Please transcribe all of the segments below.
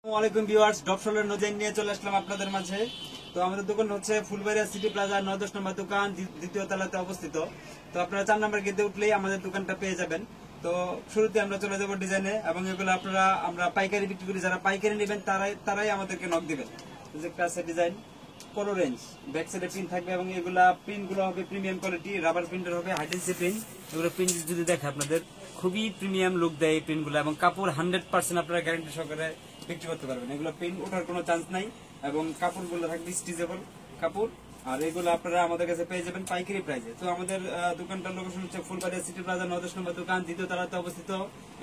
আসসালামু ভিউয়ার্স, ডপসলের নজেন নিয়ে চলে আসলাম আপনাদের মাঝে। তো আমাদের দোকান হচ্ছে ফুলবাড়িয়া সিটি প্লাজা 9-10 নম্বর দোকান, দ্বিতীয় তলাতে অবস্থিত। তো আপনারা 4 নম্বর গেটে উঠলেই আমাদের দোকানটা পেয়ে যাবেন। তো শুরুতে আমরা চলে যাবো ডিজাইনে, এবং এগুলো আমরা পাইকারি বিক্রি করি। যারা পাইকারি নেবেন তারাই আমাদেরকে নক দিবেন। একটা আছে ডিজাইন কলো রেঞ্জ, ব্যাক সাইডে প্রিন্ট থাকবে, এবং এগুলা প্রিন্ট গুলো হবে প্রিমিয়াম কোয়ালিটি, রাবার প্রিন্টের হবে, হাইডেন্সি প্রিন্ট। এগুলো প্রিন্ট যদি দেখে আপনাদের খুবই প্রিমিয়াম লুক দেয় এই প্রিন্ট গুলো, এবং কাপড় 100% আপনারা গ্যারান্টি সহকারে বিক্রি করতে পারবেন। এগুলো প্রিন্ট ওঠার কোনো চান্স নাই, এবং কাপড়গুলো থাকবে স্টিচেবল কাপড়। আর এগুলো আপনারা আমাদের কাছে পেয়ে যাবেন পাইকারি প্রাইসে। তো আমাদের দোকানটার লোকেশন হচ্ছে ফুলবাড়িয়া সিটি প্লাজা 9-10 নম্বর দোকান, দ্বিতীয় তলাতে অবস্থিত।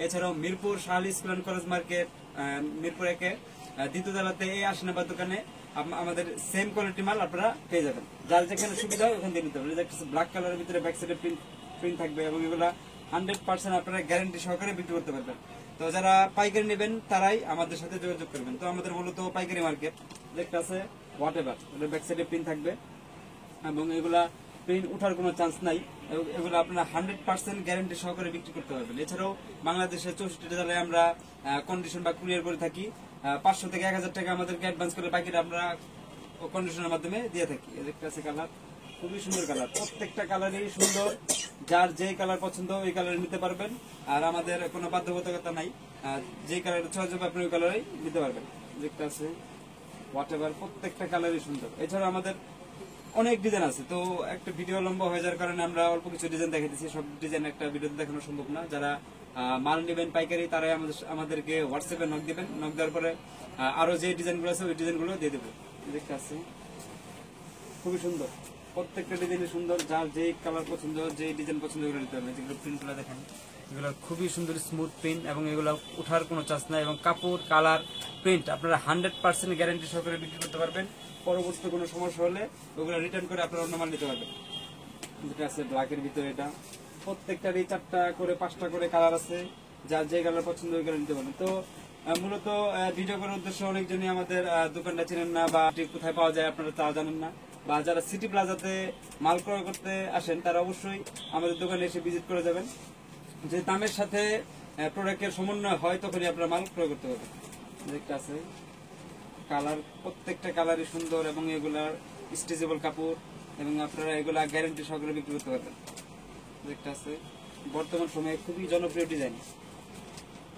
এছাড়াও Mirpur Shahali school and college market, Mirpur 1-এ দ্বিতীয় তলাতে এই 80 নম্বর দোকানে আমাদের সেম কোয়ালিটি মাল আপনারা পেয়ে যাবেন। যার যেখানে সুবিধা হয় ওখান থেকে নিতে পারবেন। ব্ল্যাক কালারের ভিতরে ব্যাক সাইডে প্রিন্ট থাকবে, এবং এগুলো 100% আপনারা গ্যারান্টি সহকারে বিক্রি করতে পারবেন। তো যারা পাইকারি নেবেন তারাই আমাদের সাথে যোগাযোগ করবেন। তো আমাদের মূলত পাইকারি মার্কেট যেটা আছে হোয়াট এভার, ব্যাক সাইডে প্রিন্ট থাকবে, এবং এগুলা প্রিন্ট উঠার কোনো চান্স নাই। এগুলো আপনারা 100% গ্যারান্টি সহকারে বিক্রি করতে পারবেন। এছাড়াও বাংলাদেশের 64 জেলায় আমরা কন্ডিশন বা কুরিয়ার করে থাকি। 500 থেকে 1000 টাকা আমাদেরকে অ্যাডভান্স করে বাকিটা আমরা কন্ডিশনের মাধ্যমে দিয়ে থাকি। একটা আছে কালার, খুবই সুন্দর কালার, প্রত্যেকটা কালারই সুন্দর। যার যে কালার পছন্দ ওই কালার নিতে পারবেন, আর আমাদের কোনো বাধ্যবাধকতা নাই। যে কালার চয়েস হবে আপনি ওই কালারই নিতে পারবেন। যেটা আছে হোয়াট এভার, প্রত্যেকটা কালারই সুন্দর। এছাড়া আমাদের অনেক ডিজাইন আছে। তো একটা ভিডিও লম্বা হয়ে যাওয়ার কারণে আমরা অল্প কিছু ডিজাইন দেখাইতেছি, সব ডিজাইন একটা ভিডিওতে দেখানো সম্ভব না। যারা মাল নেবেন পাইকারি তারাই আমাদেরকে হোয়াটসঅ্যাপে নক দিবেন। নক দেওয়ার পরে আরো যে ডিজাইনগুলো আছে ওই ডিজাইনগুলো দিয়ে দেবো। দেখতে আছে খুবই সুন্দর, প্রত্যেকটা ডিজাইনই সুন্দর। যার যে কালার পছন্দ, যে ডিজাইন পছন্দ এগুলো নিতে হবে। যেগুলো প্রিন্টগুলো দেখেন, এগুলো খুবই সুন্দর স্মুথ প্রিন্ট, এবং এগুলো উঠার কোনো চান্স নাই। এবং কাপড় কালার প্রিন্ট আপনারা 100% গ্যারান্টি সহকারে বিক্রি করতে পারবেন। পরবর্তী কোনো সমস্যা হলে ওগুলো রিটার্ন করে আপনারা অন্য মাল নিতে পারবেন। যেটা আছে ব্ল্যাকের ভিতরে, এটা প্রত্যেকটারই 4টা করে 5টা করে কালার আছে। যার যে কালার পছন্দ ওই কালার নিতে পারবেন। তো মূলত ভিডিও করার উদ্দেশ্যে অনেকজনই আমাদের দোকানটা চেনেন না, বা কোথায় পাওয়া যায় আপনারা তাও জানেন না, বা যারা সিটি প্লাজাতে মাল ক্রয় করতে আসেন তারা অবশ্যই আমাদের দোকানে এসে ভিজিট করে যাবেন। যে দামের সাথে প্রোডাক্টের সমন্বয় হয় তখনই আপনারা মাল ক্রয় করতে পারবেন। যেটা আছে কালার, প্রত্যেকটা কালারই সুন্দর, এবং এগুলার স্ট্রেচেবল কাপড়, এবং আপনারা এগুলা গ্যারান্টি সহকারে বিক্রি করতে পারবেন। যেটা আছে বর্তমান সময়ে খুবই জনপ্রিয় ডিজাইন।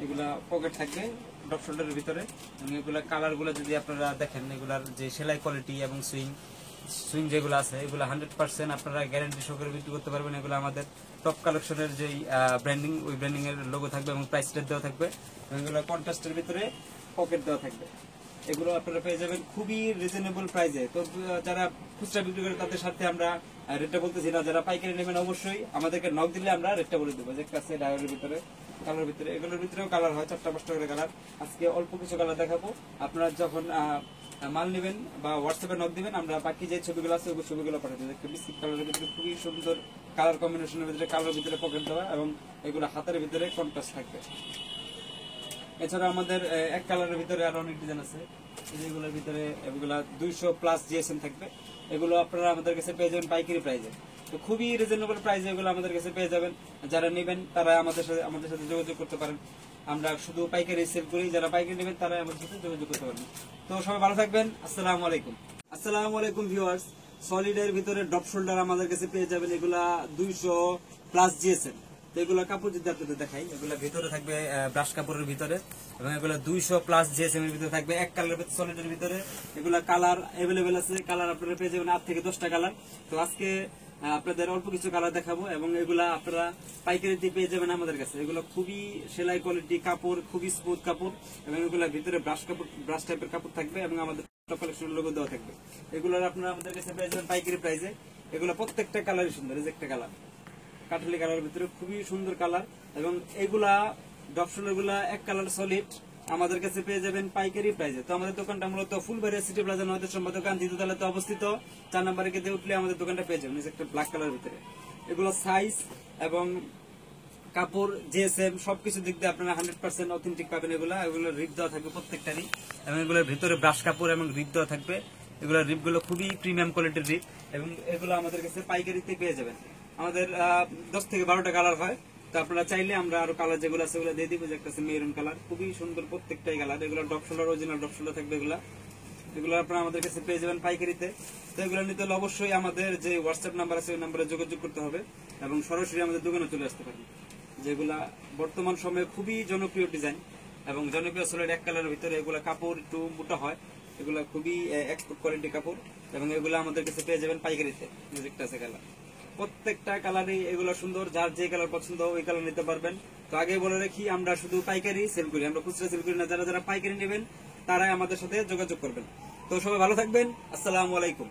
এগুলা পকেট থাকবে ডপ শোল্ডারের ভিতরে, এবং এগুলা কালারগুলো যদি আপনারা দেখেন, এগুলার যে সেলাই কোয়ালিটি এবং সুইং যেগুলো আছে এগুলো 100% আপনারা গ্যারান্টি সহকারে বিক্রি করতে পারবেন। এগুলো আমাদের টপ কালেকশনের যে ব্র্যান্ডিং, ওই ব্র্যান্ডিং এর লোগো থাকবে, এবং প্রাইস টেগ দেওয়া থাকবে, এবং এগুলো কন্ট্রাস্টের ভিতরে পকেট দেওয়া থাকবে। এগুলো আপনারা পেয়ে যাবেন খুবই রিজনেবল প্রাইসে। তো যারা খুচরা বিক্রি করে তাদের সাথে আমরা রেটটা বলতেছি না, যারা পাইকারি নেবেন অবশ্যই আমাদেরকে নক দিলে আমরা রেটটা বলে দেবো। যে কাছে ডায়রের ভিতরে কালার ভিতরে, এগুলোর ভিতরেও কালার হয় 4টা-5টা করে কালার। আজকে অল্প কিছু কালার দেখাবো। আপনারা যখন মাল নেবেন বা হোয়াটসঅ্যাপে নক দিবেন, আমরা বাকি যে ছবিগুলো আছে ওই ছবিগুলো পাঠিয়ে দেবো। একটা বিস্কিট কালারের ভিতরে খুবই সুন্দর কালার কম্বিনেশনের ভিতরে, কালারের ভিতরে পকেট দেওয়া, এবং এগুলো হাতের ভিতরে কন্ট্রাস্ট থাকবে। এছাড়া আমাদের এক কালারের ভিতরে আরো অনেক ডিজাইন আছে। এগুলোর ভিতরে এগুলা 200+ জিএসএম থাকবে। এগুলো আপনারা আমাদের কাছে পেয়ে যাবেন পাইকারি প্রাইসে। তো খুবই রিজনেবল প্রাইসে এগুলো আমাদের কাছে পেয়ে যাবেন। যারা নেবেন তারা আমাদের সাথে যোগাযোগ করতে পারেন। আমরা শুধু পাইকারি সেল করি, যারা পাইকারি নেবেন তারা আমাদের সাথে যোগাযোগ করতে পারবেন। তো সবাই ভালো থাকবেন। আসসালামু আলাইকুম। আসসালামু আলাইকুম ভিউয়ার্স, সলিডের ভিতরে ডপ শোল্ডার আমাদের কাছে পেয়ে যাবেন। এগুলা 200+ জিএসএম। তো এগুলো কাপড় যদি আপনাদের দেখাই, এগুলো ভিতরে থাকবে ব্রাশ কাপড়ের ভিতরে, এবং এগুলো 200+ জিএসএম এর ভিতরে থাকবে। এক কালারের সলিডের ভিতরে এগুলা কালার অ্যাভেলেবেল আছে। কালার আপনারা পেয়ে যাবেন 8 থেকে 10টা কালার। তো আজকে আপনাদের অল্প কিছু কালার দেখাবো, এবং এগুলা আপনারা পাইকারিতে পেয়ে যাবেন আমাদের কাছে। এগুলো খুবই সেলাই কোয়ালিটি কাপড়, খুবই স্মুথ কাপড়, এবং এগুলা ভিতরে ব্রাশ টাইপের কাপড় থাকবে, এবং আমাদের কালেকশনের লোগো দেওয়া থাকবে। এগুলোর আপনারা আমাদের কাছে পেয়ে যাবেন পাইকারি প্রাইসে। এগুলো প্রত্যেকটা কালারই সুন্দর। এই যে একটা কালার কাঠালি কালারের ভিতরে খুবই সুন্দর কালার, এবং এগুলা ডপশনের গুলা এক কালার সলিড আমাদের কাছে পেয়ে যাবেন পাইকারি প্রাইসে। তো আমাদের দোকানটা মূলত ফুলবাড়িয়া সিটি প্লাজা 9-10 নম্বর দোকান, দ্বিতীয় তলাতে অবস্থিত। 4 নম্বরে গেটে উঠলে আমাদের দোকানটা পেয়ে যাবেন। একটা ব্ল্যাক কালারের ভিতরে এগুলো সাইজ এবং কাপড় জিএসএম সবকিছু দিক দিয়ে আপনারা 100% অথেন্টিক পাবেন। এগুলো রিপ দেওয়া থাকবে প্রত্যেকটারই, এবং এগুলোর ভিতরে ব্রাশ কাপড় এবং রিপ দেওয়া থাকবে। এগুলোর রিপগুলো খুবই প্রিমিয়াম কোয়ালিটির রিপ, এবং এগুলো আমাদের কাছে পাইকারিতে পেয়ে যাবেন। আমাদের 10 থেকে 12টা কালার হয়। তো আপনারা চাইলে আমরা আরো কালার যেগুলো আছে ওগুলো দিয়ে দিব, যে একটা মেরুন কালার, খুবই সুন্দর প্রত্যেকটাই কালার। এগুলো depth shoulder, original depth shoulder থাকবে এগুলো আপনারা আমাদের কাছে পেয়ে যাবেন পাইকারিতে। তো এগুলো নিতে হলে অবশ্যই আমাদের যে হোয়াটসঅ্যাপ নাম্বার আছে ওই নাম্বারে যোগাযোগ করতে হবে এবং সরাসরি আমাদের দোকানে চলে আসতে পারেন। যেগুলা বর্তমান সময়ে খুবই জনপ্রিয় ডিজাইন এবং জনপ্রিয় সোলের এক কালারের ভিতরে এগুলা কাপড় একটু মোটা হয়, এগুলা খুবই এক্সপোর্ট কোয়ালিটি কাপড় এবং এগুলো আমাদের কাছে পেয়ে যাবেন পাইকারিতে। একটা আছে কালার, প্রত্যেকটা কালারই এগুলো সুন্দর, যার যে কালার পছন্দ ওই কালার নিতে পারবেন। তো আগে বলে রাখি, আমরা শুধু পাইকারি সেল করি, আমরা খুচরা সেল করি না। যারা যারা পাইকারি নেবেন তারাই আমাদের সাথে যোগাযোগ করবেন। তো সবাই ভালো থাকবেন, আসসালামু আলাইকুম।